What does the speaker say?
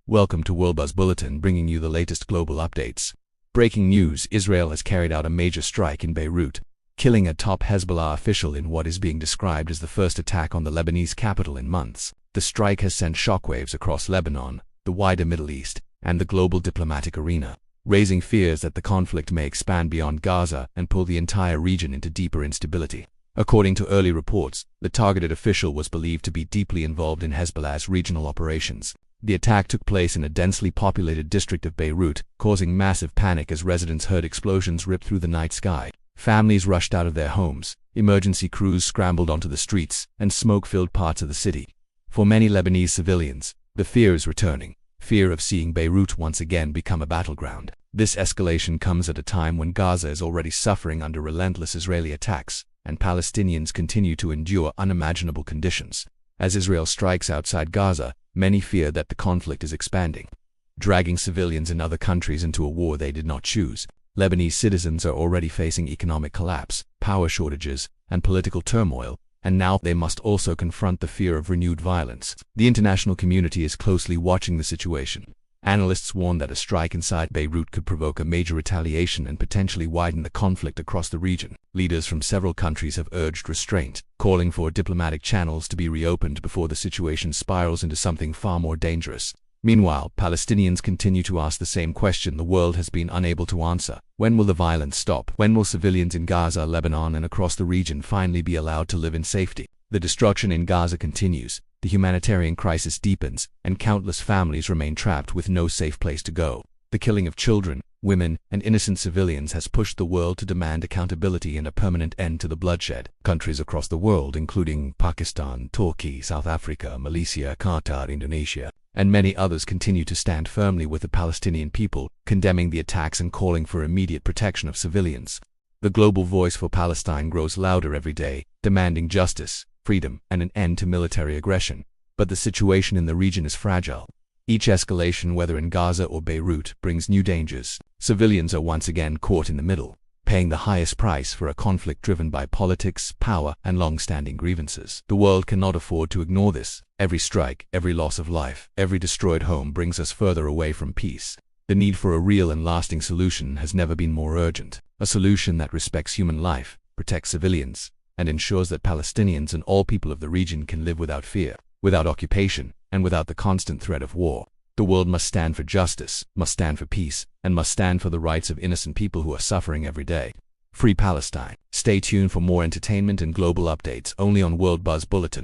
Welcome to World Buzz Bulletin, bringing you the latest global updates. Breaking news: Israel has carried out a major strike in Beirut, killing a top Hezbollah official in what is being described as the first attack on the Lebanese capital in months. The strike has sent shockwaves across Lebanon, the wider Middle East, and the global diplomatic arena, raising fears that the conflict may expand beyond Gaza and pull the entire region into deeper instability. According to early reports, the targeted official was believed to be deeply involved in Hezbollah's regional operations. The attack took place in a densely populated district of Beirut, causing massive panic as residents heard explosions rip through the night sky. Families rushed out of their homes, emergency crews scrambled onto the streets, and smoke filled parts of the city. For many Lebanese civilians, the fear is returning, fear of seeing Beirut once again become a battleground. This escalation comes at a time when Gaza is already suffering under relentless Israeli attacks, and Palestinians continue to endure unimaginable conditions. As Israel strikes outside Gaza, many fear that the conflict is expanding, dragging civilians in other countries into a war they did not choose. Lebanese citizens are already facing economic collapse, power shortages, and political turmoil, and now they must also confront the fear of renewed violence. The international community is closely watching the situation. Analysts warn that a strike inside Beirut could provoke a major retaliation and potentially widen the conflict across the region. Leaders from several countries have urged restraint, calling for diplomatic channels to be reopened before the situation spirals into something far more dangerous. Meanwhile, Palestinians continue to ask the same question the world has been unable to answer. When will the violence stop? When will civilians in Gaza, Lebanon, and across the region finally be allowed to live in safety? The destruction in Gaza continues. The humanitarian crisis deepens, and countless families remain trapped with no safe place to go. The killing of children, women, and innocent civilians has pushed the world to demand accountability and a permanent end to the bloodshed. Countries across the world, including Pakistan, Turkey, South Africa, Malaysia, Qatar, Indonesia, and many others, continue to stand firmly with the Palestinian people, condemning the attacks and calling for immediate protection of civilians. The global voice for Palestine grows louder every day, demanding justice, freedom, and an end to military aggression. But the situation in the region is fragile. Each escalation, whether in Gaza or Beirut, brings new dangers. Civilians are once again caught in the middle, paying the highest price for a conflict driven by politics, power, and long-standing grievances. The world cannot afford to ignore this. Every strike, every loss of life, every destroyed home brings us further away from peace. The need for a real and lasting solution has never been more urgent. A solution that respects human life, protects civilians, and ensures that Palestinians and all people of the region can live without fear, without occupation, and without the constant threat of war. The world must stand for justice, must stand for peace, and must stand for the rights of innocent people who are suffering every day. Free Palestine. Stay tuned for more entertainment and global updates only on World Buzz Bulletin.